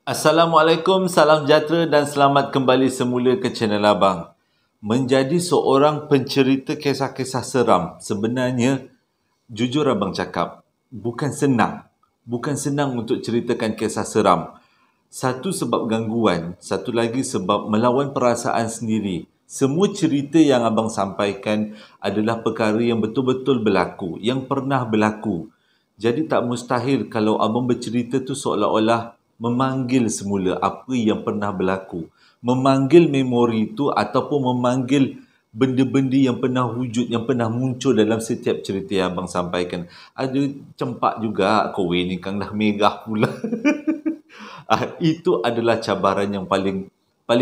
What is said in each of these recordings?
Assalamualaikum, salam sejahtera dan selamat kembali semula ke channel Abang. Menjadi seorang pencerita kisah-kisah seram, sebenarnya, jujur Abang cakap, bukan senang. Bukan senang untuk ceritakan kisah seram. Satu sebab gangguan, satu lagi sebab melawan perasaan sendiri. Semua cerita yang Abang sampaikan adalah perkara yang betul-betul berlaku, yang pernah berlaku. Jadi tak mustahil kalau Abang bercerita tu seolah-olah memanggil semula apa yang pernah berlaku. Memanggil memori itu ataupun memanggil benda-benda yang pernah wujud, yang pernah muncul dalam setiap cerita yang Abang sampaikan. Ada cempak juga, kowe ni kang dah megah pula. Itu adalah cabaran yang paling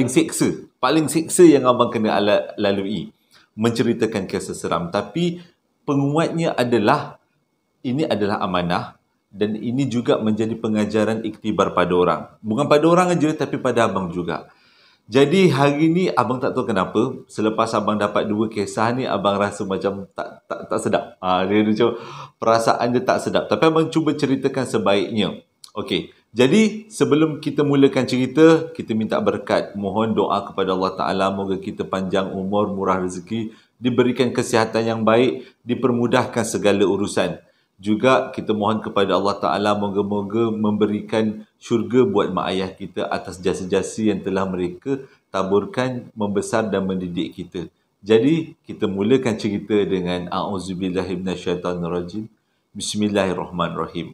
seksa. Paling seksa yang Abang kena lalui. Menceritakan kisah seram. Tapi penguatnya adalah, ini adalah amanah dan ini juga menjadi pengajaran iktibar pada orang. Bukan pada orang aja tapi pada Abang juga. Jadi hari ni Abang tak tahu kenapa, selepas Abang dapat dua kisah ni Abang rasa macam tak sedap. Dia macam perasaan dia tak sedap. Tapi Abang cuba ceritakan sebaiknya. Okey. Jadi sebelum kita mulakan cerita, kita minta berkat, mohon doa kepada Allah Taala moga kita panjang umur, murah rezeki, diberikan kesihatan yang baik, dipermudahkan segala urusan. Juga kita mohon kepada Allah Ta'ala moga-moga memberikan syurga buat mak ayah kita atas jasa-jasa yang telah mereka taburkan, membesar dan mendidik kita. Jadi, kita mulakan cerita dengan A'udzubillahi minasyaitanirrajim. Bismillahirrahmanirrahim.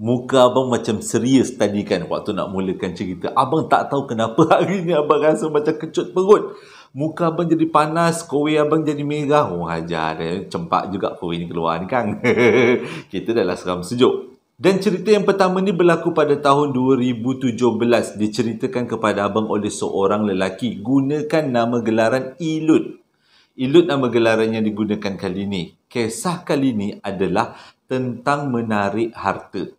Muka Abang macam serius tadi kan waktu nak mulakan cerita. Abang tak tahu kenapa hari ni Abang rasa macam kecut perut. Muka Abang jadi panas, kowe Abang jadi merah. Oh ajar, cempak juga kowe ni keluar ni kan. Kita dah lah seram sejuk. Dan cerita yang pertama ni berlaku pada tahun 2017. Diceritakan kepada Abang oleh seorang lelaki. Gunakan nama gelaran Ilut. Ilut nama gelaran yang digunakan kali ini. Kisah kali ini adalah tentang menarik harta.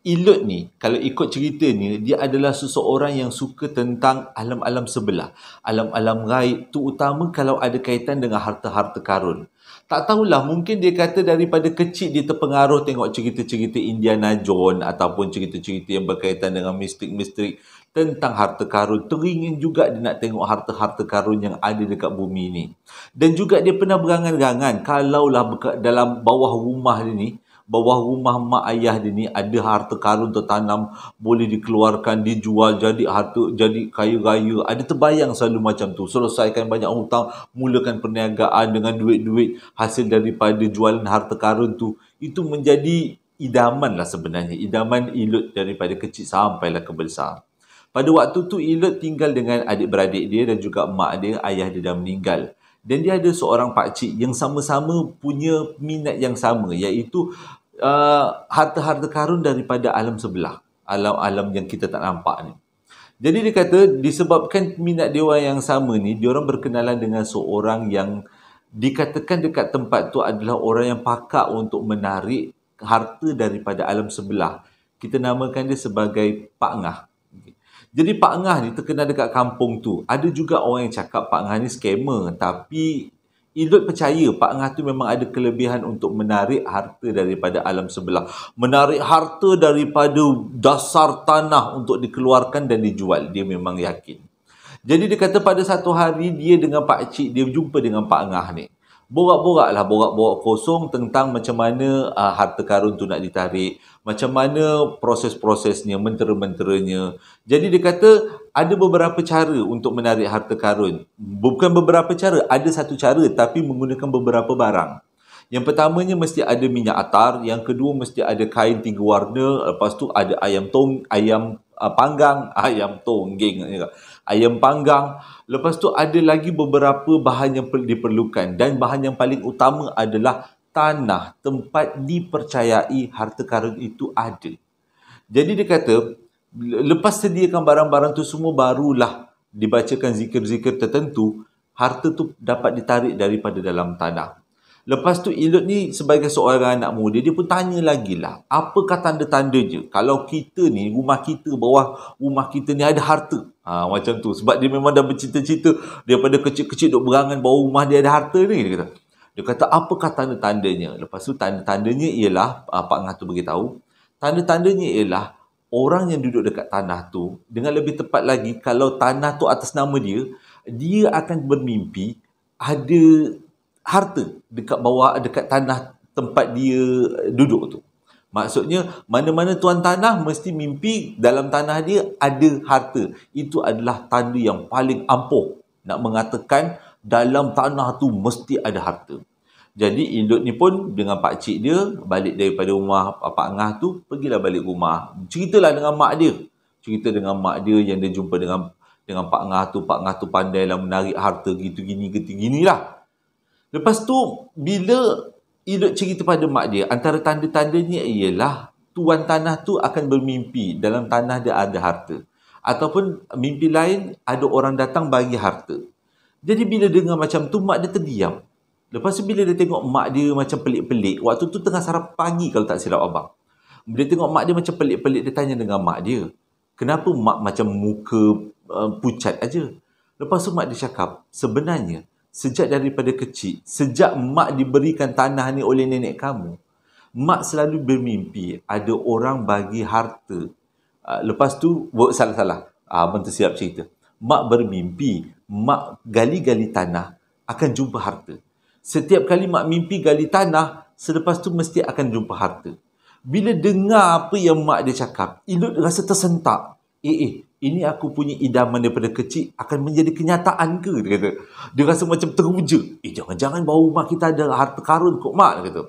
Ilut ni, kalau ikut cerita ni, dia adalah seseorang yang suka tentang alam-alam sebelah. Alam-alam gaib, terutama kalau ada kaitan dengan harta-harta karun. Tak tahulah, mungkin dia kata daripada kecil dia terpengaruh tengok cerita-cerita Indiana Jones ataupun cerita-cerita yang berkaitan dengan mistik-mistik tentang harta karun. Teringin juga dia nak tengok harta-harta karun yang ada dekat bumi ni. Dan juga dia pernah berangan-angan, kalaulah dalam bawah rumah dia ni, bawah rumah mak ayah dia ni ada harta karun tertanam, boleh dikeluarkan, dijual, jadi harta, jadi kaya raya. Ada terbayang selalu macam tu. Selesaikan banyak hutang, mulakan perniagaan dengan duit-duit hasil daripada jualan harta karun tu. Itu menjadi idaman lah sebenarnya. Idaman Ilut daripada kecil sampailah ke besar. Pada waktu tu Ilut tinggal dengan adik-beradik dia dan juga mak dia, ayah dia dah meninggal. Dan dia ada seorang pakcik yang sama-sama punya minat yang sama, iaitu harta-harta karun daripada alam sebelah. Alam-alam yang kita tak nampak ni. Jadi dia kata disebabkan minat dia orang yang sama ni, dia orang berkenalan dengan seorang yang dikatakan dekat tempat tu adalah orang yang pakar untuk menarik harta daripada alam sebelah. Kita namakan dia sebagai Pak Ngah. Jadi Pak Ngah ni terkenal dekat kampung tu. Ada juga orang yang cakap Pak Ngah ni scammer. Tapi Ilut percaya Pak Ngah tu memang ada kelebihan untuk menarik harta daripada alam sebelah. Menarik harta daripada dasar tanah untuk dikeluarkan dan dijual. Dia memang yakin. Jadi dia kata pada satu hari dia dengan Pak Cik, dia jumpa dengan Pak Ngah ni. Borak-borak kosong tentang macam mana harta karun tu nak ditarik, macam mana proses-prosesnya, mentera-menteranya. Jadi dia kata ada beberapa cara untuk menarik harta karun. Bukan beberapa cara, ada satu cara tapi menggunakan beberapa barang. Yang pertamanya mesti ada minyak atar, yang kedua mesti ada kain 3 warna, lepas tu ada ayam panggang, ayam tonggeng, ayam panggang. Lepas tu ada lagi beberapa bahan yang diperlukan dan bahan yang paling utama adalah tanah tempat dipercayai harta karun itu ada. Jadi dia kata lepas sediakan barang-barang tu semua, barulah dibacakan zikir-zikir tertentu, harta tu dapat ditarik daripada dalam tanah. Lepas tu Ilut ni sebagai seorang anak muda, dia pun tanya lagi lah, apakah tanda-tandanya kalau kita ni, rumah kita, bawah rumah kita ni ada harta. Macam tu. Sebab dia memang dah bercita-cita daripada kecil-kecil duk berangan bawah rumah dia ada harta ni, dia kata. Dia kata, apakah tanda-tandanya? Lepas tu tanda-tandanya ialah, Pak Ngah tu beritahu, tanda-tandanya ialah orang yang duduk dekat tanah tu, dengan lebih tepat lagi, kalau tanah tu atas nama dia, dia akan bermimpi ada harta dekat bawah, dekat tanah tempat dia duduk tu. Maksudnya, mana-mana tuan tanah mesti mimpi dalam tanah dia ada harta. Itu adalah tanda yang paling ampuh nak mengatakan dalam tanah tu mesti ada harta. Jadi Indut ni pun dengan pak cik dia balik daripada rumah Pak Ngah tu, pergilah balik rumah. Ceritalah dengan mak dia. Cerita dengan mak dia yang dia jumpa dengan Pak Ngah tu. Pak Ngah tu pandailah menarik harta gitu-gini lah. Lepas tu bila Indut cerita pada mak dia, antara tanda-tandanya ialah tuan tanah tu akan bermimpi dalam tanah dia ada harta. Ataupun mimpi lain ada orang datang bagi harta. Jadi bila dengar macam tu, mak dia terdiam. Lepas tu bila dia tengok mak dia macam pelik-pelik, waktu tu tengah sarapan pagi kalau tak silap abang. Bila tengok mak dia macam pelik-pelik, dia tanya dengan mak dia, kenapa mak macam muka pucat aja? Lepas tu mak dia cakap, sebenarnya sejak daripada kecil, sejak mak diberikan tanah ni oleh nenek kamu, mak selalu bermimpi ada orang bagi harta. Lepas tu, salah. Abang tersiap cerita. Mak bermimpi, mak gali-gali tanah, akan jumpa harta. Setiap kali mak mimpi gali tanah, selepas tu mesti akan jumpa harta. Bila dengar apa yang mak dia cakap, Indut rasa tersentak. Ini aku punya idaman daripada kecil akan menjadi kenyataan ke? Dia kata. Dia rasa macam teruja. Jangan-jangan baru mak kita ada harta karun kot mak, dia kata.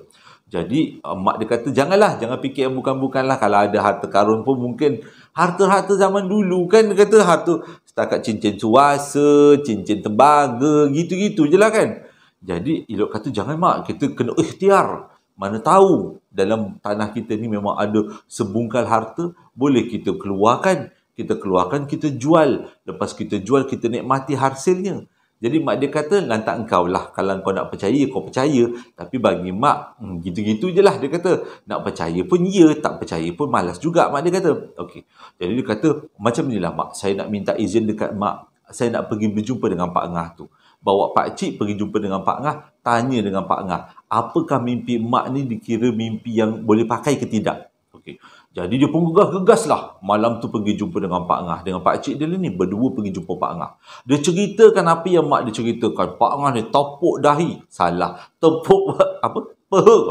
Jadi mak dia kata, jangan fikir yang bukan-bukanlah. Kalau ada harta karun pun mungkin harta-harta zaman dulu kan, dia kata harta setakat cincin suasa, cincin tembaga, gitu-gitu je lah kan. Jadi Indut kata, jangan mak, kita kena ikhtiar. Mana tahu dalam tanah kita ni memang ada sebungkal harta, boleh kita keluarkan, kita jual. Lepas kita jual, kita nikmati hasilnya. Jadi mak dia kata, lantak engkau lah. Kalau kau nak percaya, kau percaya. Tapi bagi mak, gitu-gitu je lah. Dia kata, nak percaya pun ya, tak percaya pun malas juga, mak dia kata. Okey. Jadi dia kata, macam ni lah mak, saya nak minta izin dekat mak. Saya nak pergi berjumpa dengan Pak Ngah tu. Bawa Pak Cik pergi jumpa dengan Pak Ngah, tanya dengan Pak Ngah, apakah mimpi mak ni dikira mimpi yang boleh pakai ke tidak? Okey. Jadi dia pun gegas lah. Malam tu pergi jumpa dengan Pak Ngah. Dengan Pak Cik dia ni, berdua pergi jumpa Pak Ngah. Dia ceritakan apa yang mak dia ceritakan. Pak Ngah ni tepuk dahi. Salah. Tepuk apa? Perut.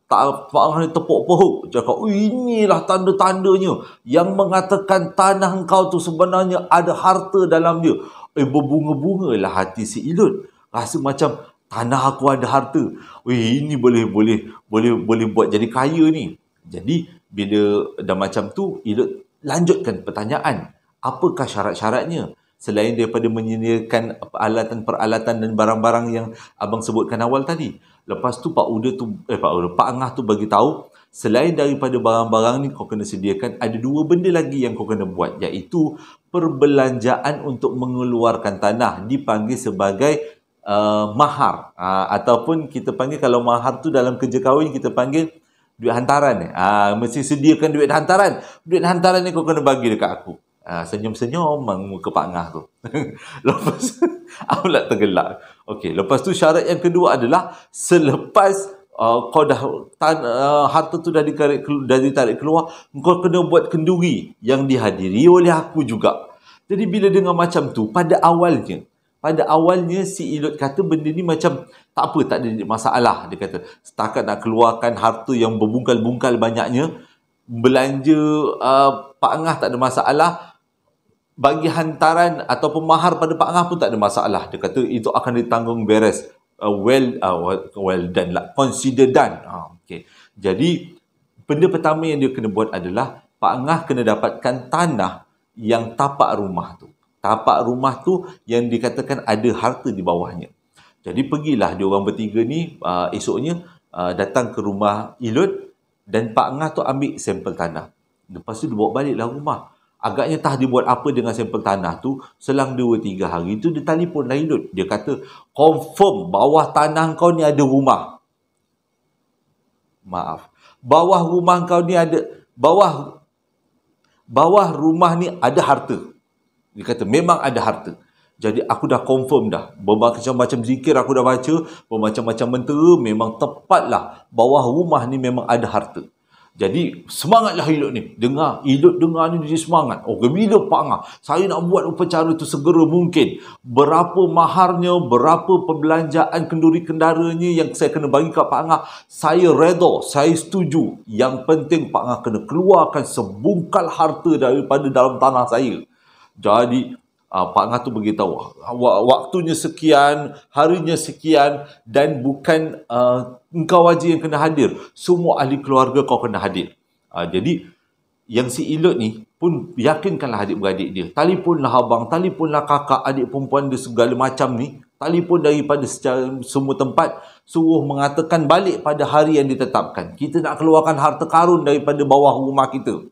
Pak Ngah ni tepuk perut. Cakap, inilah tanda-tandanya yang mengatakan tanah engkau tu sebenarnya ada harta dalam dia. Berbunga-bunga lah hati si Indut. Rasa macam tanah aku ada harta. Ini boleh buat jadi kaya ni. Jadi bila dah macam tu, Indut lanjutkan pertanyaan. Apakah syarat-syaratnya? Selain daripada menyediakan peralatan dan barang-barang yang abang sebutkan awal tadi. Lepas tu Pak Ngah tu bagi tahu, selain daripada barang-barang ni kau kena sediakan, ada dua benda lagi yang kau kena buat, iaitu perbelanjaan untuk mengeluarkan tanah, dipanggil sebagai mahar, ataupun kita panggil, kalau mahar tu dalam kerja kahwin kita panggil duit hantaran. Mesti sediakan duit hantaran. Duit hantaran ni kau kena bagi dekat aku. Senyum-senyum muka Pak Ngah tu. Lepas aku nak tergelak. Okey, lepas tu syarat yang kedua adalah selepas kau dah harta tu dah ditarik keluar, kau kena buat kenduri yang dihadiri oleh aku juga. Jadi bila dengar macam tu, pada awalnya si Indut kata benda ni macam tak apa, tak ada masalah. Dia kata setakat nak keluarkan harta yang berbungkal-bungkal banyaknya, belanja Pak Ngah tak ada masalah, bagi hantaran ataupun mahar pada Pak Ngah pun tak ada masalah. Dia kata itu akan ditanggung beres. Well done lah. Consider done. Okay. Jadi, benda pertama yang dia kena buat adalah Pak Ngah kena dapatkan tanah yang tapak rumah tu. Tapak rumah tu yang dikatakan ada harta di bawahnya. Jadi, pergilah diorang bertiga ni esoknya datang ke rumah Indut, dan Pak Ngah tu ambil sampel tanah. Lepas tu dia bawa baliklah rumah. Agaknya tak dia buat apa dengan sampel tanah tu. Selang 2-3 hari tu dia telefon lah Indut. Dia kata, confirm bawah tanah kau ni ada rumah. Maaf. Bawah rumah kau ni ada, bawah rumah ni ada harta. Dia kata memang ada harta. Jadi aku dah confirm dah. Bermacam-macam zikir aku dah baca, bermacam-macam mentera, memang tepatlah bawah rumah ni memang ada harta. Jadi semangatlah Elok ni. Elok dengar ni dia semangat. Oh, bila Pak Angah, saya nak buat upacara tu segera mungkin. Berapa maharnya, berapa perbelanjaan kenduri kendaranya yang saya kena bagi kat Pak Angah, saya redha, saya setuju. Yang penting Pak Angah kena keluarkan sebungkal harta daripada dalam tanah saya. Jadi Pak Angah tu beritahu waktunya sekian, harinya sekian, dan bukan engkau aja yang kena hadir, semua ahli keluarga kau kena hadir. Jadi yang si Elok ni pun yakinkanlah adik-beradik dia, telefonlah abang, telefonlah kakak, adik perempuan dia segala macam ni, telefon daripada semua tempat, suruh mengatakan balik pada hari yang ditetapkan. Kita nak keluarkan harta karun daripada bawah rumah kita.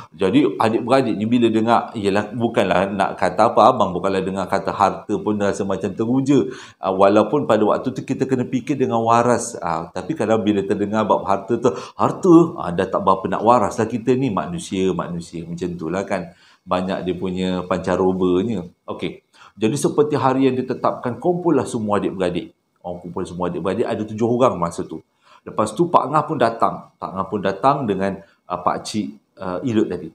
Jadi adik-beradik ni bila dengar, ialah bukanlah nak kata apa, abang bukanlah dengar kata harta pun rasa macam teruja. Walaupun pada waktu tu kita kena fikir dengan waras. Tapi kalau bila terdengar bab harta tu, dah tak berapa nak waras lah kita ni, manusia macam tu lah kan. Banyak dia punya pancarobanya. Okey. Jadi seperti hari yang ditetapkan, kumpullah semua adik-beradik. Kumpul semua adik-beradik, ada 7 orang masa tu. Lepas tu Pak Angah pun datang. Pak Angah pun datang dengan Pak Cik Elok tadi.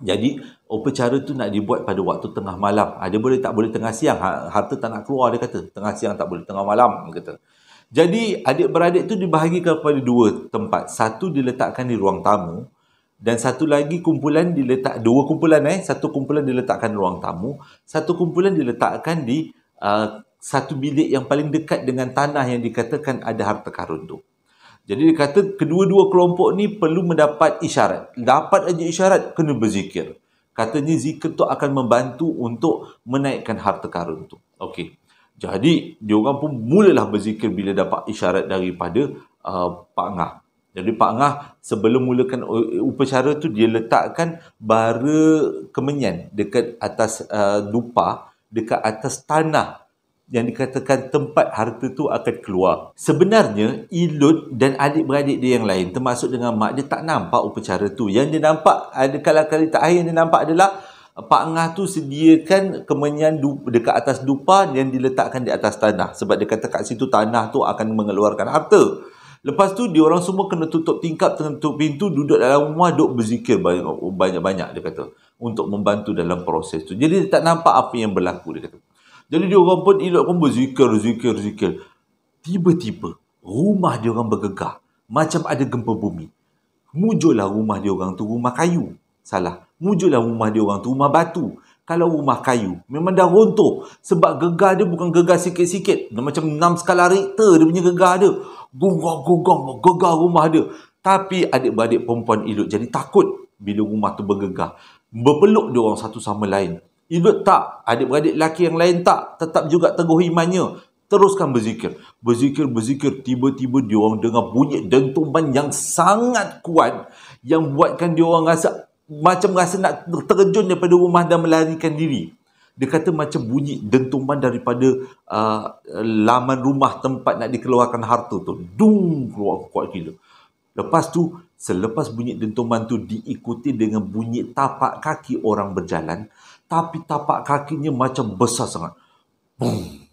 Jadi upacara tu nak dibuat pada waktu tengah malam. Dia boleh tak boleh tengah siang. Harta tak nak keluar, dia kata. Tengah siang tak boleh, tengah malam dia kata. Jadi adik-beradik tu dibahagikan kepada 2 tempat. Satu diletakkan di ruang tamu dan satu lagi kumpulan diletak, 2 kumpulan satu kumpulan diletakkan di ruang tamu, satu kumpulan diletakkan di satu bilik yang paling dekat dengan tanah yang dikatakan ada harta karun tu. Jadi dia kata kedua-dua kelompok ni perlu mendapat isyarat. Dapat aja isyarat, kena berzikir. Katanya zikir tu akan membantu untuk menaikkan harta karun tu. Okey. Jadi diorang pun mulalah berzikir bila dapat isyarat daripada Pak Angah. Jadi Pak Angah sebelum mulakan upacara tu, dia letakkan bara kemenyan dekat atas dupa, dekat atas tanah yang dikatakan tempat harta tu akan keluar. Sebenarnya Elok dan adik-beradik dia yang lain, termasuk dengan mak dia, tak nampak upacara tu. Yang dia nampak, kali terakhir yang dia nampak adalah Pak Angah tu sediakan kemenyan dekat atas dupa yang diletakkan di atas tanah. Sebab dia kata kat situ tanah tu akan mengeluarkan harta. Lepas tu diorang semua kena tutup tingkap, tutup pintu, duduk dalam rumah, duduk berzikir banyak-banyak dia kata, untuk membantu dalam proses tu. Jadi dia tak nampak apa yang berlaku, dia kata. Jadi diorang pun, Elok pun berzikir. Tiba-tiba rumah diorang bergegar macam ada gempa bumi. Muncullah rumah diorang tu rumah kayu. Salah. Muncullah rumah diorang tu rumah batu. Kalau rumah kayu memang dah runtuh. Sebab gegar dia bukan gegar sikit-sikit. Macam 6 skala Richter dia punya gegar dia. Gegar rumah dia. Tapi adik-beradik perempuan Elok jadi takut bila rumah tu bergegar. Berpeluk diorang satu sama lain. Elok tak, adik-beradik lelaki yang lain tak, tetap juga teguh imannya. Teruskan berzikir. Tiba-tiba diorang dengar bunyi dentuman yang sangat kuat yang buatkan diorang rasa nak terjun daripada rumah dan melarikan diri. Dia kata macam bunyi dentuman daripada laman rumah tempat nak dikeluarkan harta tu. Dung, keluar kuat gila. Lepas tu, selepas bunyi dentuman tu diikuti dengan bunyi tapak kaki orang berjalan. Tapi tapak kakinya macam besar sangat. Boom.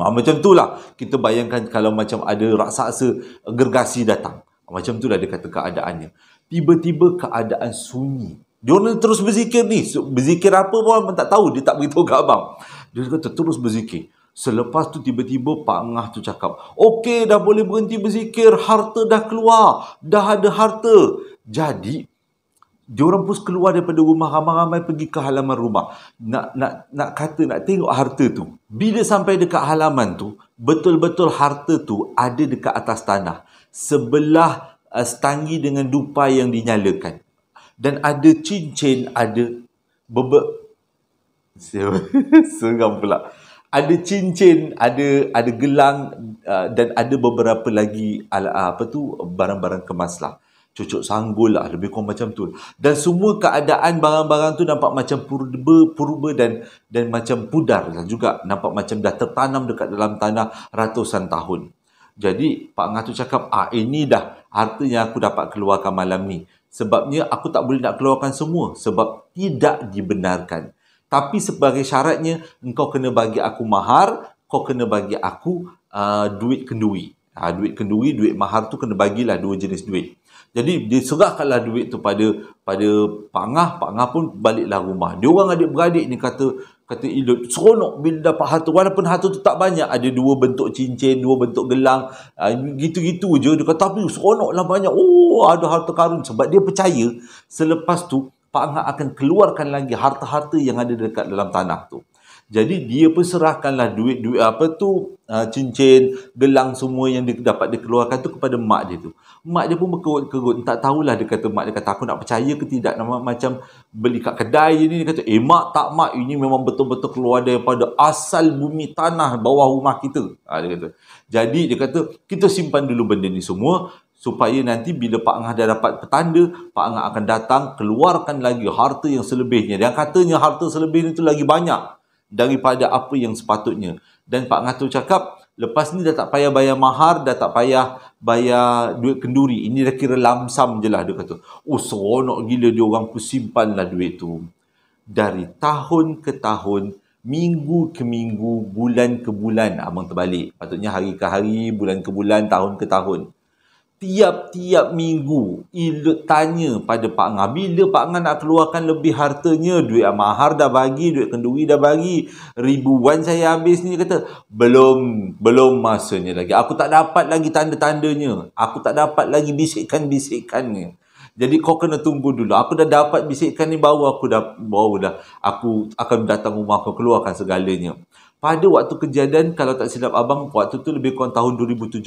Macam tu lah. Kita bayangkan kalau macam ada raksasa gergasi datang. Macam tu lah dia kata keadaannya. Tiba-tiba keadaan sunyi. Dia orang terus berzikir ni. Berzikir apa pun abang tak tahu. Dia tak beritahu ke abang. Dia kata terus berzikir. Selepas tu tiba-tiba Pak Angah tu cakap, okey, dah boleh berhenti berzikir. Harta dah keluar. Dah ada harta. Jadi diorang pun keluar daripada rumah, ramai-ramai pergi ke halaman rumah. Nak tengok harta tu. Bila sampai dekat halaman tu, betul-betul harta tu ada dekat atas tanah. Sebelah stangi dengan dupa yang dinyalakan. Dan ada cincin, ada seram pula. Ada cincin, ada gelang dan ada beberapa lagi barang-barang kemas lah. Cucuk sanggul lah, lebih kurang macam tu. Dan semua keadaan barang-barang tu nampak macam purba dan macam pudar lah juga. Nampak macam dah tertanam dekat dalam tanah ratusan tahun. Jadi Pak Angah tu cakap, ini dah harta yang aku dapat keluarkan malam ni. Sebabnya aku tak boleh nak keluarkan semua. Sebab tidak dibenarkan. Tapi sebagai syaratnya, engkau kena bagi aku mahar, kau kena bagi aku duit kenduri. Duit kenduri, duit mahar tu kena bagilah 2 jenis duit. Jadi dia serahkanlah duit tu pada Pak Ngah pun baliklah rumah. Dia orang adik-beradik ni kata Elok seronok bila dapat harta, walaupun harta tu tak banyak, ada 2 bentuk cincin, 2 bentuk gelang, gitu-gitu je. Dia kata tapi seronoklah banyak. Oh, ada harta karun, sebab dia percaya selepas tu Pak Ngah akan keluarkan lagi harta-harta yang ada dekat dalam tanah tu. Jadi dia pun serahkanlah duit-duit cincin, gelang semua yang dia dapat dikeluarkan tu kepada mak dia tu. Mak dia pun berkerut-kerut, tak tahulah, dia kata, mak dia kata aku nak percaya ke tidak, macam beli kat kedai je ni. Dia kata mak tak mak, ini memang betul-betul keluar daripada asal bumi tanah bawah rumah kita. Dia kata. Jadi dia kata kita simpan dulu benda ni semua, supaya nanti bila Pak Ngah dah dapat petanda, Pak Ngah akan datang keluarkan lagi harta yang selebihnya. Dan katanya harta selebihnya itu lagi banyak daripada apa yang sepatutnya. Dan Pak Ngah tu cakap, lepas ni dah tak payah bayar mahar, dah tak payah bayar duit kenduri. Ini dah kira lamsam je lah, dia kata. Oh, seronok gila dia orang simpanlah duit tu. Dari tahun ke tahun, minggu ke minggu, bulan ke bulan, abang terbalik. Patutnya hari ke hari, bulan ke bulan, tahun ke tahun. Tiap-tiap minggu, Elok tanya pada Pak Ngah, bila Pak Ngah nak keluarkan lebih hartanya? Duit mahar dah bagi, duit kenduri dah bagi, ribuan saya habis ni. Kata, belum masanya lagi. Aku tak dapat lagi tanda-tandanya. Aku tak dapat lagi bisikan-bisikannya. Jadi kau kena tunggu dulu. Aku dah dapat bisikan ni, baru aku akan datang rumah kau keluarkan segalanya. Pada waktu kejadian, kalau tak silap abang, waktu tu lebih kurang tahun 2017.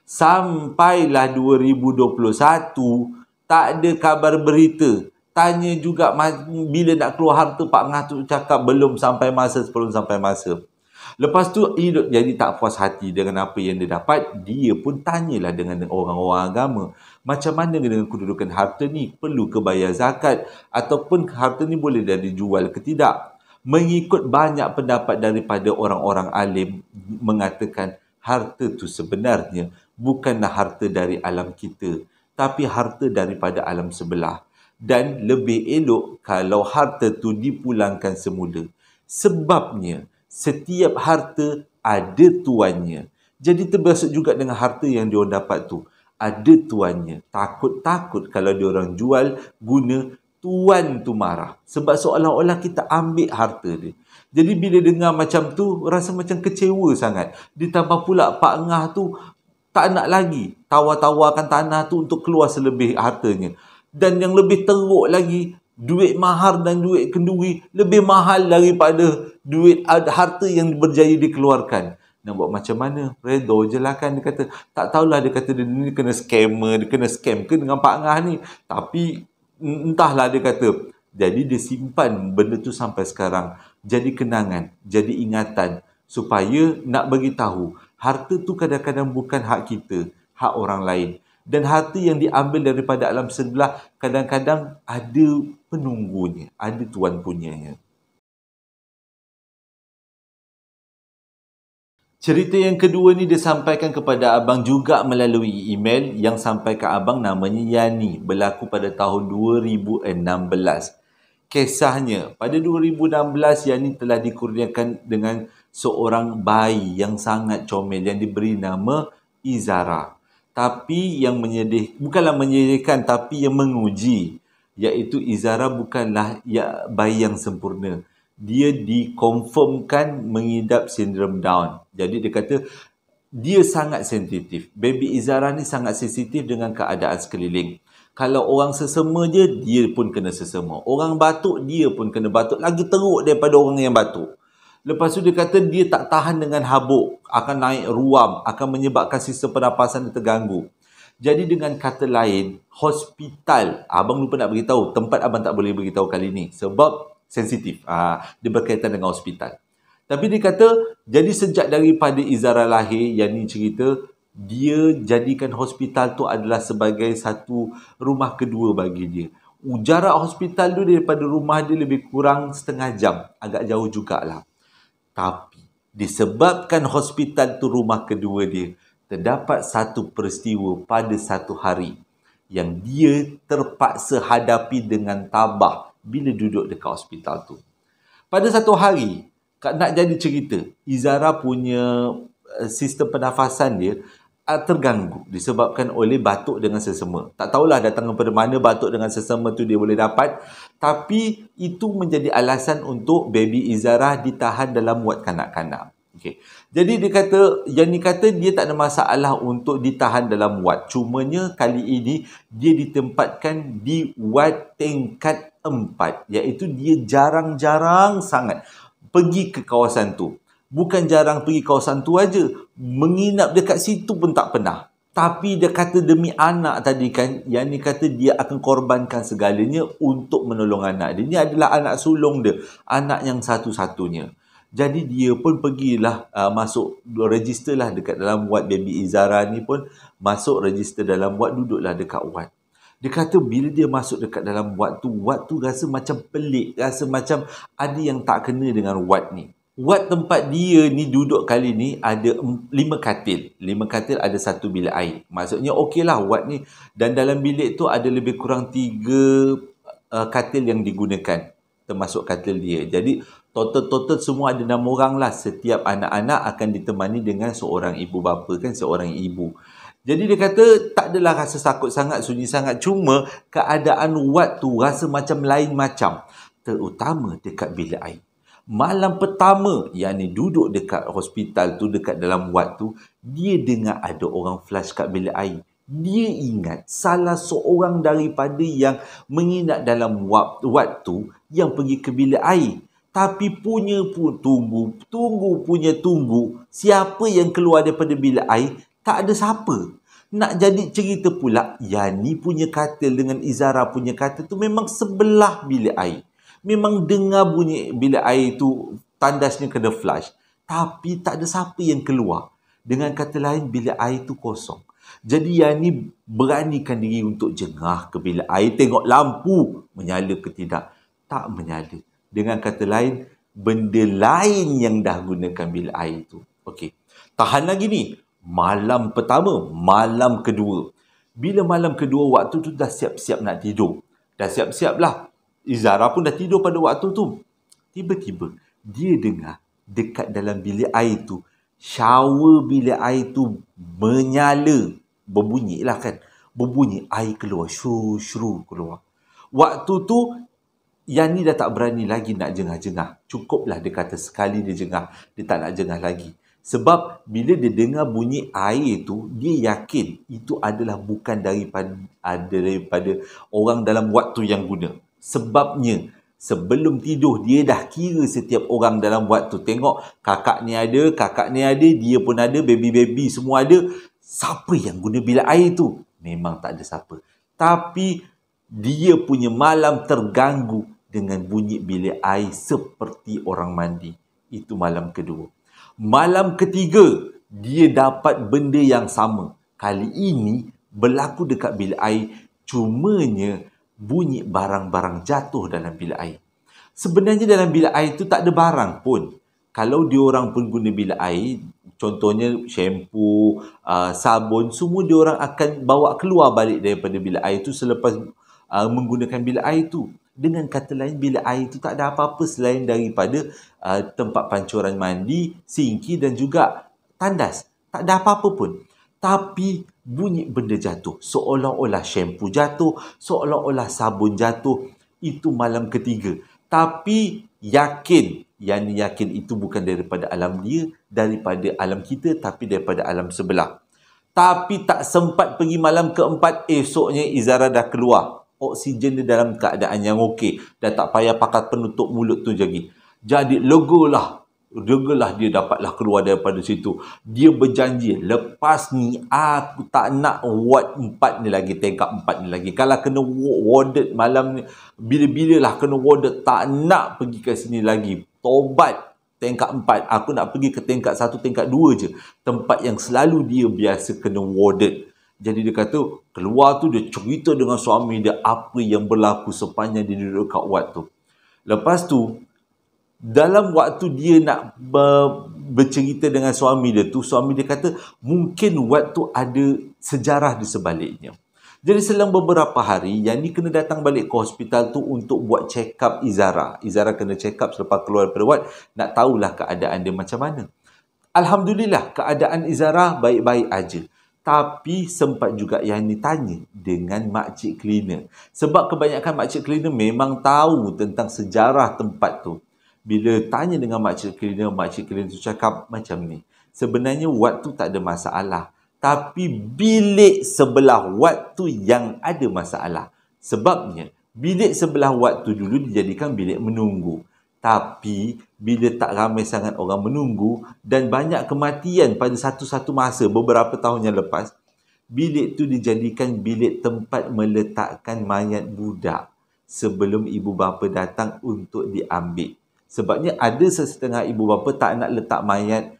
Sampailah 2021, tak ada kabar berita. Tanya juga bila nak keluar harta, Pak Ngah tu cakap belum sampai masa. Lepas tu, Elok jadi tak puas hati dengan apa yang dia dapat. Dia pun tanyalah dengan orang-orang agama. Macam mana dengan kedudukan harta ni? Perlu ke bayar zakat? Ataupun harta ni boleh dah dijual ke tidak? Mengikut banyak pendapat daripada orang-orang alim mengatakan harta tu sebenarnya bukanlah harta dari alam kita, tapi harta daripada alam sebelah. Dan lebih elok kalau harta tu dipulangkan semula. Sebabnya setiap harta ada tuannya. Jadi termasuk juga dengan harta yang diorang dapat tu, ada tuannya. Takut-takut kalau diorang jual guna tuan tu marah. Sebab seolah-olah kita ambil harta dia. Jadi bila dengar macam tu, rasa macam kecewa sangat. Ditambah pula Pak Ngah tu tak nak lagi tawar-tawarkan tanah tu untuk keluar selebih hartanya. Dan yang lebih teruk lagi, duit mahar dan duit kenduri lebih mahal daripada duit harta yang berjaya dikeluarkan. Nak buat macam mana? Redha je lah kan, dia kata. Tak tahulah, dia kata dia ni kena scammer, dia kena scam ke dengan Pak Ngah ni. Tapi entahlah, dia kata. Jadi dia simpan benda tu sampai sekarang. Jadi kenangan, jadi ingatan. Supaya nak bagi tahu, harta tu kadang-kadang bukan hak kita, hak orang lain. Dan harta yang diambil daripada alam sebelah kadang-kadang ada penunggunya, ada tuan punyanya. Cerita yang kedua ni disampaikan kepada abang juga melalui email, yang sampai ke abang namanya Yani, berlaku pada tahun 2016. Kisahnya, pada 2016 Yani telah dikurniakan dengan seorang bayi yang sangat comel yang diberi nama Izara. Tapi yang bukanlah menyedihkan, tapi yang menguji, iaitu Izara bukanlah bayi yang sempurna. Dia dikonfirmkan mengidap sindrom Down. Jadi dia kata dia sangat sensitif. Baby Izara ni sangat sensitif dengan keadaan sekeliling. Kalau orang sesama je, dia pun kena sesama. Orang batuk, dia pun kena batuk. Lagi teruk daripada orang yang batuk. Lepas tu dia kata dia tak tahan dengan habuk. Akan naik ruam. Akan menyebabkan sistem pernafasan dia terganggu. Jadi dengan kata lain, hospital. Abang lupa nak beritahu. Tempat abang tak boleh beritahu kali ni. Sebab sensitif. Dia berkaitan dengan hospital. Tapi dia kata, jadi sejak daripada Izara lahir, yang ni cerita, dia jadikan hospital tu adalah sebagai satu rumah kedua bagi dia. Jarak hospital tu daripada rumah dia lebih kurang setengah jam. Agak jauh jugalah. Tapi disebabkan hospital tu rumah kedua dia, terdapat satu peristiwa pada satu hari yang dia terpaksa hadapi dengan tabah bila duduk dekat hospital tu. Pada satu hari, nak jadi cerita, Izara punya sistem pernafasan dia terganggu disebabkan oleh batuk dengan sesama. Tak tahulah datang daripada mana batuk dengan sesama tu dia boleh dapat, tapi itu menjadi alasan untuk baby Izara ditahan dalam wad kanak-kanak. Okey. Jadi dia kata, dia tak ada masalah untuk ditahan dalam wad. Cumanya kali ini dia ditempatkan di wad tingkat 4, iaitu dia jarang-jarang sangat pergi ke kawasan tu. Bukan jarang pergi kawasan tu aja, menginap dekat situ pun tak pernah. Tapi dia kata demi anak tadi kan, yang ni kata dia akan korbankan segalanya untuk menolong anak dia. Ini adalah anak sulung dia, anak yang satu-satunya. Jadi dia pun pergilah masuk, registerlah dekat dalam wad baby Izara ni pun, masuk register dalam wad, duduklah dekat wad. Dia kata bila dia masuk dekat dalam wad tu rasa macam pelik, rasa macam ada yang tak kena dengan wad ni. Wad tempat dia ni duduk kali ni ada 5 katil. 5 katil ada 1 bilik air. Maksudnya okeylah wad ni. Dan dalam bilik tu ada lebih kurang 3 katil yang digunakan. Termasuk katil dia. Jadi total semua ada 6 orang lah. Setiap anak-anak akan ditemani dengan seorang ibu bapa kan, seorang ibu. Jadi dia kata tak adalah rasa takut sangat, sunyi sangat. Cuma keadaan wad tu rasa macam lain macam. Terutama dekat bilik air. Malam pertama yang ni duduk dekat hospital tu, dekat dalam wad tu, dia dengar ada orang flush kat bilik air. Dia ingat salah seorang daripada yang menginap dalam wad tu yang pergi ke bilik air. Tapi punya pun tunggu. Siapa yang keluar daripada bilik air, tak ada siapa. Nak jadi cerita pula, yang ni punya katil dengan Izara punya katil tu memang sebelah bilik air. Memang dengar bunyi bilik air tu tandasnya kena flush. Tapi tak ada siapa yang keluar. Dengan kata lain, bilik air tu kosong. Jadi yang ni beranikan diri untuk jengah ke bilik air. Tengok lampu menyala ke tidak. Tak menyala. Dengan kata lain, benda lain yang dah gunakan bilik air tu. Okey. Tahan lagi ni. Malam pertama, malam kedua. Bila malam kedua, waktu tu dah siap-siap nak tidur. Dah siap-siap lah. Izara pun dah tidur pada waktu tu. Tiba-tiba, dia dengar dekat dalam bilik air tu, shower bilik air tu menyala. Berbunyi lah kan. Berbunyi, air keluar. Shru keluar. Waktu tu, yang ni dah tak berani lagi nak jengah-jengah. Cukuplah dia kata sekali dia jengah. Dia tak nak jengah lagi. Sebab bila dia dengar bunyi air tu, dia yakin itu adalah bukan daripada orang dalam waktu yang guna. Sebabnya, sebelum tidur, dia dah kira setiap orang dalam wad tu. Tengok, kakak ni ada, dia pun ada, baby-baby semua ada. Siapa yang guna bilik air tu? Memang tak ada siapa. Tapi, dia punya malam terganggu dengan bunyi bilik air seperti orang mandi. Itu malam kedua. Malam ketiga, dia dapat benda yang sama. Kali ini, berlaku dekat bilik air. Cumanya, bunyi barang-barang jatuh dalam bilik air. Sebenarnya dalam bilik air tu tak ada barang pun. Kalau diorang pun guna bilik air, contohnya shampoo, sabun, semua diorang akan bawa keluar balik daripada bilik air tu selepas menggunakan bilik air tu. Dengan kata lain, bilik air tu tak ada apa-apa selain daripada tempat pancuran mandi, sinki dan juga tandas. Tak ada apa-apa pun. Tapi bunyi benda jatuh. Seolah-olah shampoo jatuh. Seolah-olah sabun jatuh. Itu malam ketiga. Tapi yakin. Yang yakin itu bukan daripada alam dia. Daripada alam kita. Tapi daripada alam sebelah. Tapi tak sempat pergi malam keempat. Esoknya Izara dah keluar. Oksigen dia dalam keadaan yang okey. Dah tak payah pakai penutup mulut tu lagi. Jadi legalah dia dapatlah keluar daripada situ. Dia berjanji, lepas ni aku tak nak ward 4 ni lagi, tingkat 4 ni lagi. Kalau kena warded malam ni, bila-bila lah kena warded, tak nak pergi ke sini lagi. Tobat tingkat 4. Aku nak pergi ke tingkat 1, tingkat 2 je. Tempat yang selalu dia biasa kena warded. Jadi dia kata, keluar tu dia cerita dengan suami dia apa yang berlaku sepanjang dia duduk kat ward tu. Lepas tu, dalam waktu dia nak bercerita dengan suami dia tu, suami dia kata mungkin wad tu ada sejarah di sebaliknya. Jadi selang beberapa hari, Yani kena datang balik ke hospital tu untuk buat check up Izara. Izara kena check up selepas keluar daripada ward, nak tahulah keadaan dia macam mana. Alhamdulillah, keadaan Izara baik-baik aja. Tapi sempat juga Yani tanya dengan makcik cleaner. Sebab kebanyakan makcik cleaner memang tahu tentang sejarah tempat tu. Bila tanya dengan makcik cleaner tu cakap macam ni. Sebenarnya ward tu tak ada masalah. Tapi bilik sebelah ward tu yang ada masalah. Sebabnya, bilik sebelah ward tu dulu dijadikan bilik menunggu. Tapi, bila tak ramai sangat orang menunggu dan banyak kematian pada satu-satu masa beberapa tahun yang lepas, bilik tu dijadikan bilik tempat meletakkan mayat budak sebelum ibu bapa datang untuk diambil. Sebabnya ada sesetengah ibu bapa tak nak letak mayat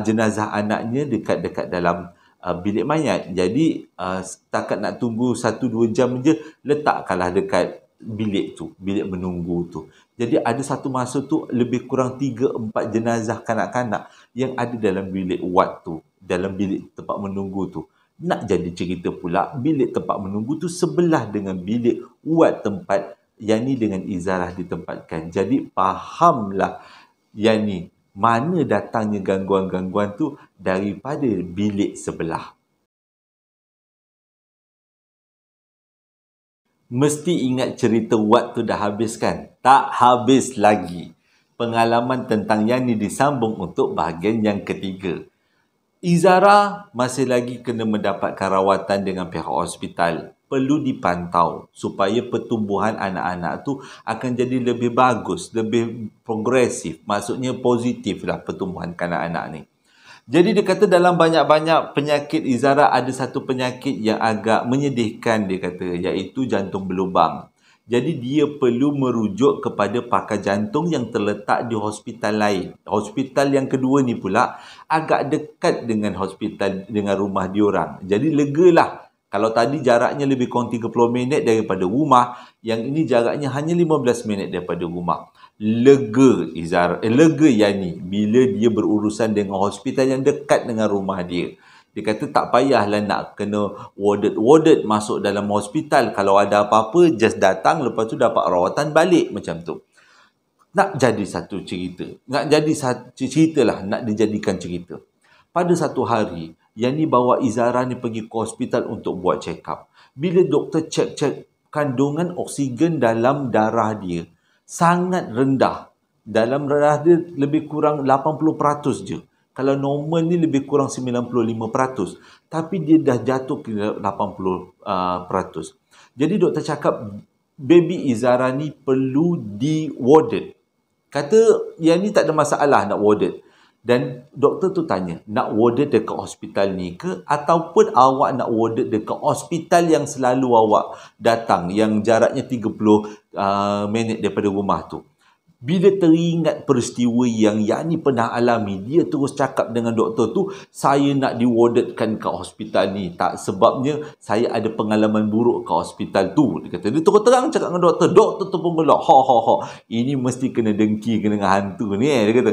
jenazah anaknya dekat-dekat dalam bilik mayat. Jadi setakat nak tunggu 1-2 jam je, letakkanlah dekat bilik tu, bilik menunggu tu. Jadi ada satu masa tu lebih kurang 3-4 jenazah kanak-kanak yang ada dalam bilik ward tu, dalam bilik tempat menunggu tu. Nak jadi cerita pula, bilik tempat menunggu tu sebelah dengan bilik ward tempat Yani dengan Izarah ditempatkan. Jadi fahamlah Yani mana datangnya gangguan-gangguan tu daripada bilik sebelah. Mesti ingat cerita ward tu dah habis kan? Tak habis lagi. Pengalaman tentang Yani disambung untuk bahagian yang ketiga. Izara masih lagi kena mendapatkan rawatan dengan pihak hospital. Perlu dipantau supaya pertumbuhan anak-anak tu akan jadi lebih bagus, lebih progresif. Maksudnya positif lah pertumbuhan kanak-anak ni. Jadi dia kata dalam banyak-banyak penyakit Izara ada satu penyakit yang agak menyedihkan dia kata, iaitu jantung berlubang. Jadi dia perlu merujuk kepada pakar jantung yang terletak di hospital lain. Hospital yang kedua ni pula agak dekat dengan hospital, dengan rumah diorang. Jadi legalah. Kalau tadi jaraknya lebih kurang 30 minit daripada rumah, yang ini jaraknya hanya 15 minit daripada rumah. Lega Yani bila dia berurusan dengan hospital yang dekat dengan rumah dia. Dia kata tak payahlah nak kena warded masuk dalam hospital. Kalau ada apa-apa, just datang, lepas tu dapat rawatan balik macam tu. Nak jadi satu cerita. Nak jadi satu cerita lah, nak dijadikan cerita. Pada satu hari, Yani bawa Izara ni pergi ke hospital untuk buat check up. Bila doktor cek kandungan oksigen dalam darah dia sangat rendah. Dalam darah dia lebih kurang 80% je. Kalau normal ni lebih kurang 95%. Tapi dia dah jatuh ke 80%. Jadi doktor cakap baby Izara ni perlu di-warded. Kata yang ni tak ada masalah nak warded. Dan doktor tu tanya, nak warded dekat hospital ni ke ataupun awak nak warded dekat hospital yang selalu awak datang, yang jaraknya 30 minit daripada rumah tu. Bila teringat peristiwa yang Yani pernah alami, dia terus cakap dengan doktor tu, saya nak di-wardedkan ke hospital ni. Tak, sebabnya saya ada pengalaman buruk ke hospital tu. Dia kata, dia terus terang cakap dengan doktor. Doktor tu pun gelak. Ini mesti kena dengki kena dengan hantu ni. Dia kata,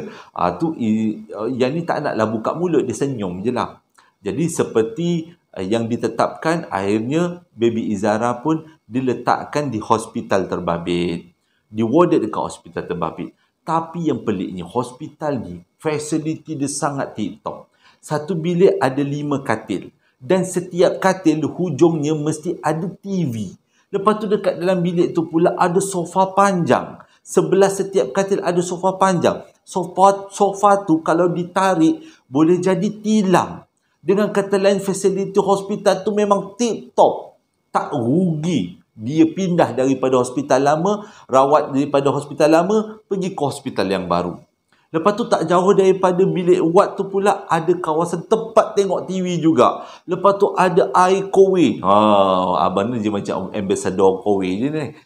Yani tak naklah buka mulut, dia senyum je lah. Jadi seperti yang ditetapkan, akhirnya baby Izara pun diletakkan di hospital terbabit. Di-warded dekat hospital terbabit. Tapi yang peliknya, hospital ni, fasiliti dia sangat tip-top. Satu bilik ada 5 katil. Dan setiap katil hujungnya mesti ada TV. Lepas tu dekat dalam bilik tu pula ada sofa panjang. Sebelah setiap katil ada sofa panjang. Sofa tu kalau ditarik, boleh jadi tilam. Dengan kata lain, fasiliti hospital tu memang tip-top. Tak rugi. Dia pindah daripada hospital lama, rawat daripada hospital lama, pergi ke hospital yang baru. Lepas tu tak jauh daripada bilik ward tu pula ada kawasan tempat tengok TV juga. Lepas tu ada air kowe. Abang ni je macam ambassador kowe je ni.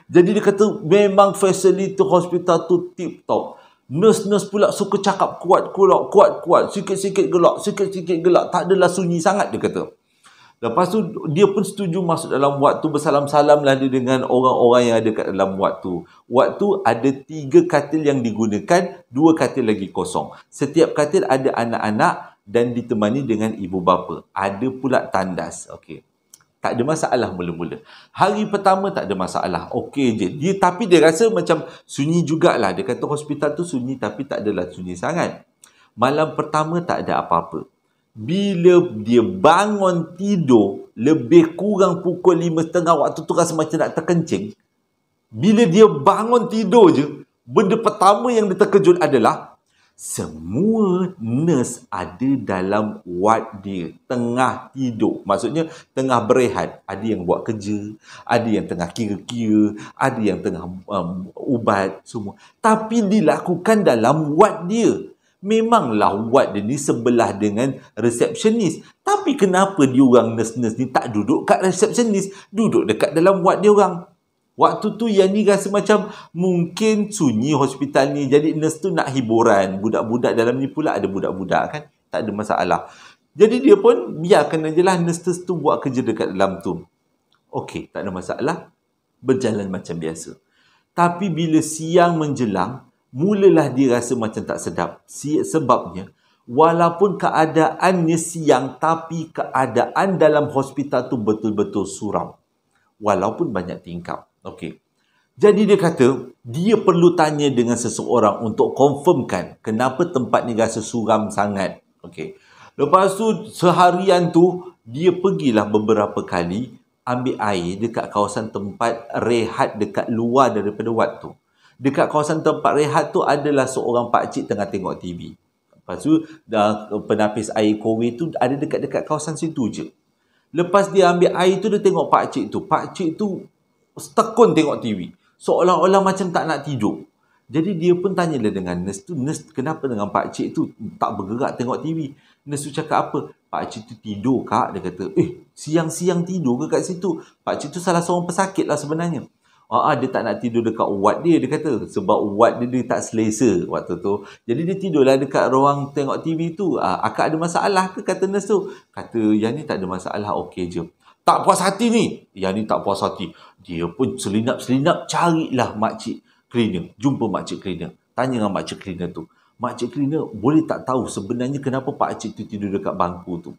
Jadi dia kata memang fasiliti hospital tu tip top. Nurse-nurse pula suka cakap kuat. Sikit-sikit gelak. Tak adalah sunyi sangat dia kata. Lepas tu, dia pun setuju masuk dalam ward tu. Bersalam-salam lah dia dengan orang-orang yang ada kat dalam ward tu. Ward tu ada 3 katil yang digunakan, 2 katil lagi kosong. Setiap katil ada anak-anak dan ditemani dengan ibu bapa. Ada pula tandas. Okey. Tak ada masalah mula-mula. Hari pertama tak ada masalah. Okey je. Tapi dia rasa macam sunyi jugalah. Dia kata hospital tu sunyi tapi tak adalah sunyi sangat. Malam pertama tak ada apa-apa. Bila dia bangun tidur, lebih kurang pukul 5.30 waktu tu rasa macam nak terkencing. Bila dia bangun tidur je, benda pertama yang dia terkejut adalah semua nurse ada dalam ward dia, tengah tidur. Maksudnya tengah berehat. Ada yang buat kerja, ada yang tengah kira-kira, ada yang tengah ubat, semua. Tapi dilakukan dalam ward dia. Memanglah ward dia ni sebelah dengan resepsionis. Tapi kenapa diorang nurse-nurse ni tak duduk kat resepsionis, duduk dekat dalam ward dia orang? Waktu tu Yani rasa macam mungkin sunyi hospital ni. Jadi nurse tu nak hiburan. Budak-budak dalam ni pula ada budak-budak kan. Tak ada masalah. Jadi dia pun biarkan aje lah nurse tu buat kerja dekat dalam tu. Okey, tak ada masalah. Berjalan macam biasa. Tapi bila siang menjelang, mulalah dia rasa macam tak sedap. Sebabnya, walaupun keadaannya siang, tapi keadaan dalam hospital tu betul-betul suram. Walaupun banyak tingkap. Okey. Jadi dia kata, dia perlu tanya dengan seseorang untuk confirmkan kenapa tempat ni rasa suram sangat. Okey. Lepas tu, seharian tu, dia pergilah beberapa kali ambil air dekat kawasan tempat rehat dekat luar daripada wad tu. Dekat kawasan tempat rehat tu adalah seorang pakcik tengah tengok TV. Lepas tu, penapis air kowe tu ada dekat-dekat kawasan situ je. Lepas dia ambil air tu, dia tengok pakcik tu. Pakcik tu setekun tengok TV. Seolah-olah macam tak nak tidur. Jadi dia pun tanyalah dengan nurse tu, nurse kenapa dengan pakcik tu tak bergerak tengok TV? Nurse tu cakap apa? Pakcik tu tidur kak. Dia kata, siang-siang tidur ke kat situ? Pakcik tu salah seorang pesakit lah sebenarnya. Dia tak nak tidur dekat ward dia kata. Sebab ward dia tak selesa waktu tu. Jadi dia tidurlah dekat ruang tengok TV tu. Akak ada masalah ke? Kata nurse tu. Kata, yang ni tak ada masalah, okey je. Tak puas hati ni. Yang ni tak puas hati. Dia pun selinap-selinap carilah makcik cleaner. Jumpa makcik cleaner. Tanya dengan makcik cleaner tu. Makcik cleaner boleh tak tahu sebenarnya kenapa pakcik tu tidur dekat bangku tu?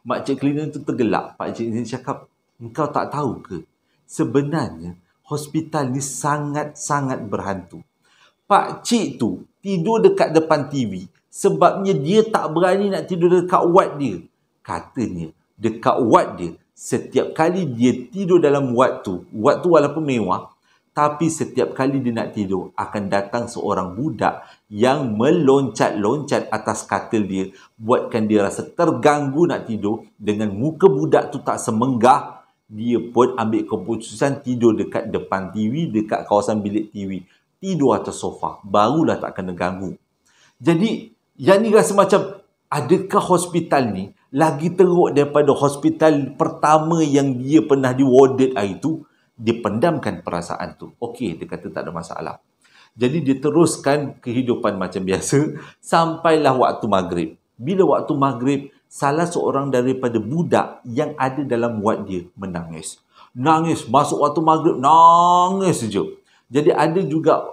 Makcik cleaner tu tergelak. Pakcik ni cakap, engkau tak tahu ke? Sebenarnya hospital ni sangat-sangat berhantu. Pakcik tu tidur dekat depan TV sebabnya dia tak berani nak tidur dekat ward dia. Katanya dekat ward dia, setiap kali dia tidur dalam ward tu walaupun mewah, tapi setiap kali dia nak tidur, akan datang seorang budak yang meloncat-loncat atas katil dia, buatkan dia rasa terganggu nak tidur. Dengan muka budak tu tak semenggah, dia pun ambil keputusan tidur dekat depan TV, dekat kawasan bilik TV. Tidur atas sofa, barulah tak kena ganggu. Jadi, yang ni rasa macam, adakah hospital ni lagi teruk daripada hospital pertama yang dia pernah di-warded hari tu? Dia pendamkan perasaan tu. Okey, dia kata tak ada masalah. Jadi dia teruskan kehidupan macam biasa sampailah waktu maghrib. Bila waktu maghrib, salah seorang daripada budak yang ada dalam ward dia menangis. Nangis, masuk waktu maghrib, nangis saja. Jadi ada juga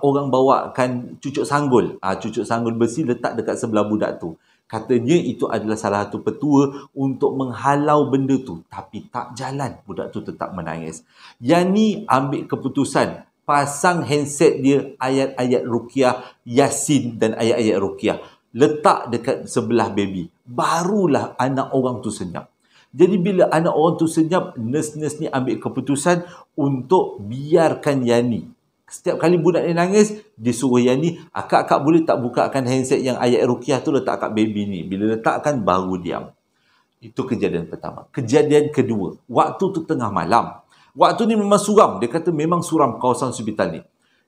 orang bawakan cucuk sanggul. Cucuk sanggul besi letak dekat sebelah budak tu. Katanya itu adalah salah satu petua untuk menghalau benda tu. Tapi tak jalan. Budak tu tetap menangis. Yang ni ambil keputusan. Pasang handset dia ayat-ayat Ruqyah, Yasin dan ayat-ayat Ruqyah. Letak dekat sebelah baby. Barulah anak orang tu senyap. Jadi bila anak orang tu senyap, nurse-nurse ni ambil keputusan untuk biarkan Yani. Setiap kali budak ni nangis, dia suruh Yani, akak boleh tak bukakan handset yang ayat Ruqyah tu letak kat baby ni. Bila letakkan, baru diam. Itu kejadian pertama. Kejadian kedua, waktu tu tengah malam. Waktu ni memang suram. Dia kata memang suram kawasan hospital ni.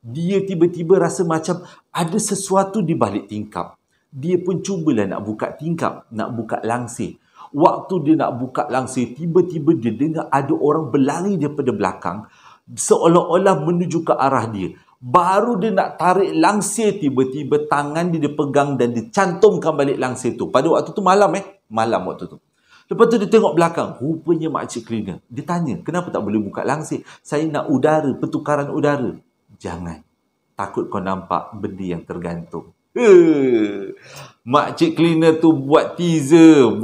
Dia tiba-tiba rasa macam ada sesuatu di balik tingkap. Dia pun cubalah nak buka tingkap, nak buka langsir. Waktu dia nak buka langsir, tiba-tiba dia dengar ada orang berlari daripada belakang, seolah-olah menuju ke arah dia. Baru dia nak tarik langsir, tiba-tiba tangan dia pegang dan dicantumkan balik langsir tu. Pada waktu tu malam malam waktu tu. Lepas tu dia tengok belakang, rupanya makcik cleaner. Dia tanya, kenapa tak boleh buka langsir? Saya nak udara, pertukaran udara. Jangan. Takut kau nampak benda yang tergantung. Makcik cleaner tu buat teaser,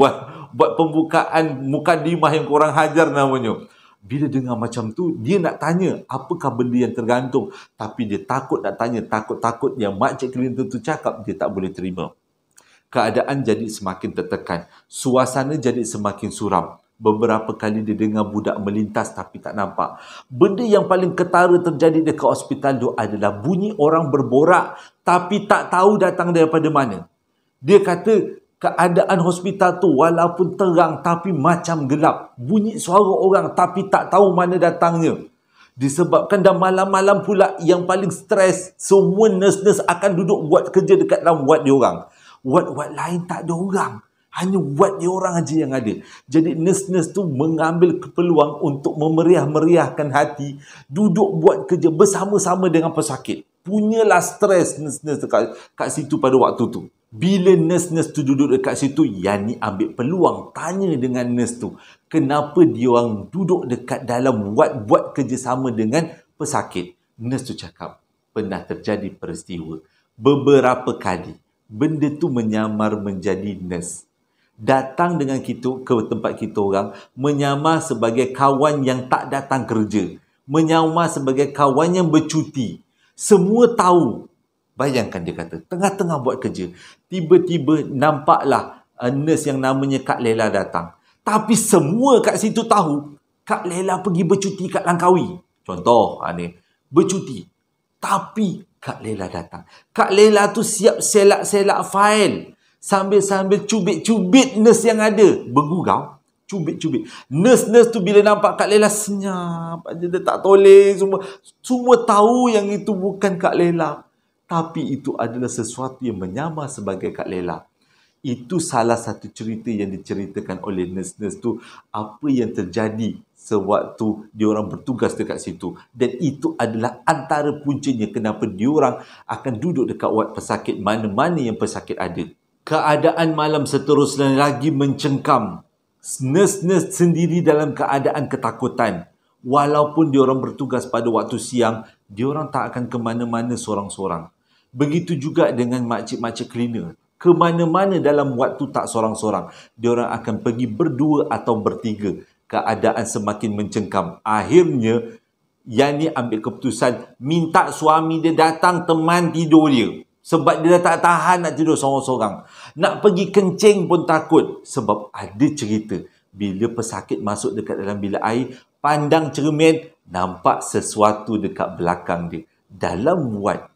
buat pembukaan mukadimah yang korang hajar namanya. Bila dengar macam tu, dia nak tanya apakah benda yang tergantung. Tapi dia takut nak tanya, takut yang Makcik Clinton tu cakap, dia tak boleh terima. Keadaan jadi semakin tertekan. Suasana jadi semakin suram. Beberapa kali dia dengar budak melintas tapi tak nampak. Benda yang paling ketara terjadi dekat hospital tu adalah bunyi orang berborak tapi tak tahu datang daripada mana. Dia kata keadaan hospital tu walaupun terang tapi macam gelap. Bunyi suara orang tapi tak tahu mana datangnya. Disebabkan dah malam-malam pula yang paling stres, semua nurse-nurse akan duduk buat kerja dekat dalam ward diorang. Ward-ward lain tak ada orang. Hanya ward diorang aja yang ada. Jadi nurse-nurse tu mengambil peluang untuk memeriah-meriahkan hati, duduk buat kerja bersama-sama dengan pesakit. Punyalah stres nurse-nurse kat situ pada waktu tu. Bila nurse-nurse tu duduk dekat situ, Yani ambil peluang tanya dengan nurse tu, kenapa dia orang duduk dekat dalam ward buat kerjasama dengan pesakit. Nurse tu cakap, pernah terjadi peristiwa. Beberapa kali, benda tu menyamar menjadi nurse. Datang dengan kita ke tempat kita orang, menyamar sebagai kawan yang tak datang kerja. Menyamar sebagai kawan yang bercuti. Semua tahu. Bayangkan dia kata, tengah-tengah buat kerja, tiba-tiba nampaklah nurse yang namanya Kak Lela datang. Tapi semua kat situ tahu, Kak Lela pergi bercuti kat Langkawi. Contoh, ni bercuti. Tapi Kak Lela datang. Kak Lela tu siap selak-selak fail. Sambil-sambil cubit-cubit nurse yang ada. Bergurau, cubit-cubit. Nurse-nurse tu bila nampak Kak Lela senyap aja, dia tak toleh semua. Semua tahu yang itu bukan Kak Lela. Tapi itu adalah sesuatu yang menyamar sebagai Kak Lela. Itu salah satu cerita yang diceritakan oleh nurse-nurse tu. Apa yang terjadi sewaktu diorang bertugas dekat situ. Dan itu adalah antara puncanya kenapa diorang akan duduk dekat ward pesakit mana-mana yang pesakit ada. Keadaan malam seterusnya lagi mencengkam. Nurse-nurse sendiri dalam keadaan ketakutan. Walaupun diorang bertugas pada waktu siang, diorang tak akan ke mana-mana seorang-seorang. Begitu juga dengan makcik-makcik cleaner. Ke mana-mana dalam waktu tak seorang-seorang. Diorang akan pergi berdua atau bertiga. Keadaan semakin mencengkam. Akhirnya, Yani ambil keputusan minta suami dia datang teman tidur dia. Sebab dia dah tak tahan nak tidur seorang-seorang. Nak pergi kencing pun takut. Sebab ada cerita. Bila pesakit masuk dekat dalam bilik air, pandang cermin, nampak sesuatu dekat belakang dia. Dalam wad.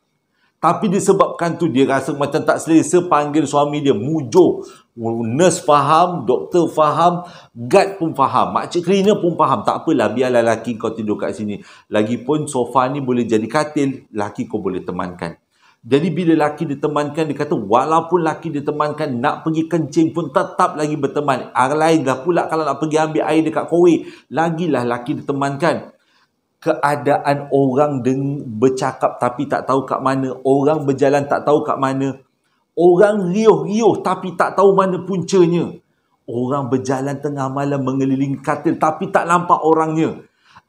Tapi disebabkan tu dia rasa macam tak selesa, panggil suami dia, mujur. Nurse faham, doktor faham, guard pun faham, makcik cleaner pun faham. Tak apalah, biarlah laki kau tidur kat sini. Lagipun sofa ni boleh jadi katil, laki kau boleh temankan. Jadi bila laki ditemankan, dia kata walaupun laki ditemankan, nak pergi kencing pun tetap lagi berteman. Lain dah pula kalau nak pergi ambil air dekat kowe, lagilah laki ditemankan. Keadaan orang bercakap tapi tak tahu kat mana. Orang berjalan tak tahu kat mana. Orang riuh-riuh tapi tak tahu mana puncanya. Orang berjalan tengah malam mengelilingi katil tapi tak nampak orangnya.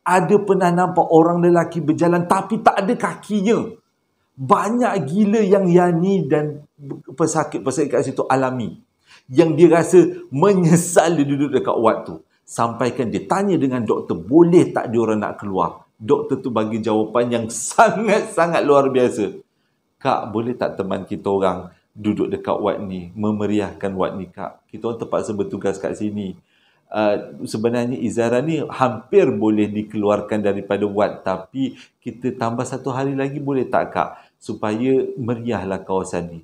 Ada pernah nampak orang lelaki berjalan tapi tak ada kakinya. Banyak gila yang Yani dan pesakit-pesakit kat situ alami. Yang dia rasa menyesal dia duduk dekat ward tu. Sampaikan dia tanya dengan doktor, boleh tak diorang nak keluar? Doktor tu bagi jawapan yang sangat-sangat luar biasa. Kak, boleh tak teman kita orang duduk dekat ward ni, memeriahkan ward ni, Kak? Kita orang terpaksa bertugas kat sini. Sebenarnya Izara ni hampir boleh dikeluarkan daripada ward, tapi kita tambah 1 hari lagi boleh tak, Kak? Supaya meriahlah kawasan ni.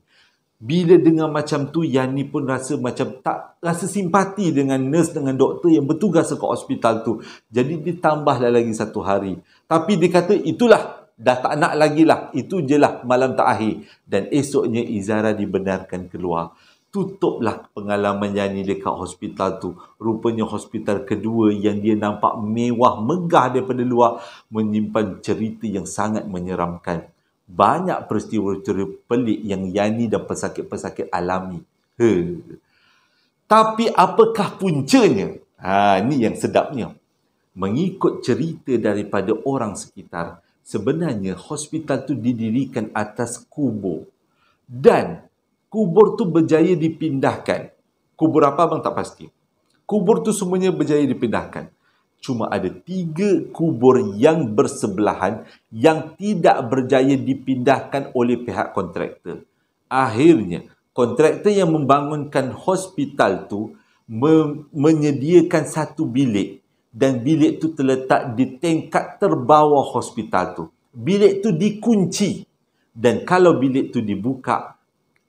Bila dengar macam tu, Yani pun rasa macam tak rasa simpati dengan nurse, dengan doktor yang bertugas dekat hospital tu. Jadi dia tambahlah lagi 1 hari. Tapi dia kata itulah, dah tak nak lagi lah. Itu je lah malam terakhir. Dan esoknya Izara dibenarkan keluar. Tutuplah pengalaman Yani dekat hospital tu. Rupanya hospital kedua yang dia nampak mewah, megah daripada luar, menyimpan cerita yang sangat menyeramkan. Banyak peristiwa-peristiwa pelik yang Yani dan pesakit-pesakit alami. Tapi apakah puncanya? Ini yang sedapnya. Mengikut cerita daripada orang sekitar, sebenarnya hospital tu didirikan atas kubur. Dan kubur tu berjaya dipindahkan. Kubur apa abang tak pasti. Kubur tu semuanya berjaya dipindahkan. Cuma ada 3 kubur yang bersebelahan yang tidak berjaya dipindahkan oleh pihak kontraktor. Akhirnya, kontraktor yang membangunkan hospital tu menyediakan satu bilik, dan bilik tu terletak di tingkat terbawah hospital tu. Bilik tu dikunci, dan kalau bilik tu dibuka,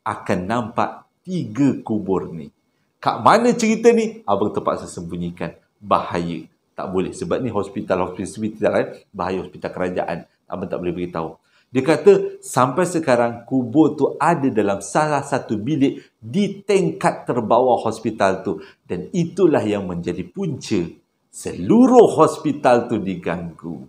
akan nampak 3 kubur ni. Kat mana cerita ni? Abang terpaksa sembunyikan. Bahaya. Tak boleh. Sebab ni hospital bahaya, hospital kerajaan. Abang tak boleh beritahu. Dia kata sampai sekarang kubur tu ada dalam salah satu bilik di tingkat terbawah hospital tu. Dan itulah yang menjadi punca seluruh hospital tu diganggu.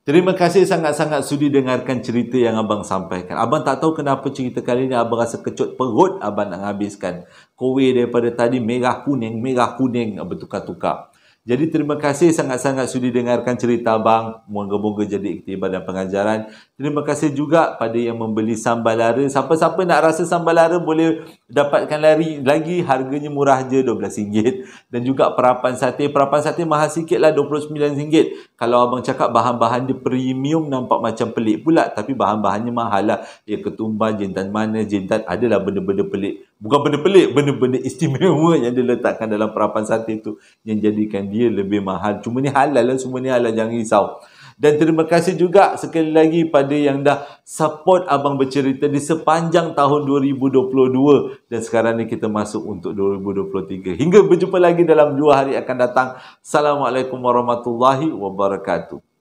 Terima kasih sangat-sangat sudi dengarkan cerita yang abang sampaikan. Abang tak tahu kenapa cerita kali ni abang rasa kecut perut abang nak habiskan. Kowe daripada tadi merah kuning bertukar-tukar. Jadi terima kasih sangat-sangat sudi dengarkan cerita abang. Moga-moga jadi iktibar dan pengajaran. Terima kasih juga pada yang membeli sambal lara. Siapa-siapa nak rasa sambal lara boleh dapatkan lagi. Harganya murah je, RM12. Dan juga perapan sate. Perapan sate mahal sikit lah, RM29. Kalau abang cakap bahan-bahan dia premium, nampak macam pelik pula. Tapi bahan-bahannya mahal lah. Ya, ketumbar, jintan mana, jintan. Adalah benda-benda pelik. Bukan benda pelik, benda-benda istimewa yang diletakkan dalam perapan sate tu, yang jadikan dia lebih mahal. Cuma ni halal lah, semua ni halal, jangan risau. Dan terima kasih juga sekali lagi pada yang dah support abang bercerita di sepanjang tahun 2022. Dan sekarang ni kita masuk untuk 2023. Hingga berjumpa lagi dalam 2 hari akan datang. Assalamualaikum warahmatullahi wabarakatuh.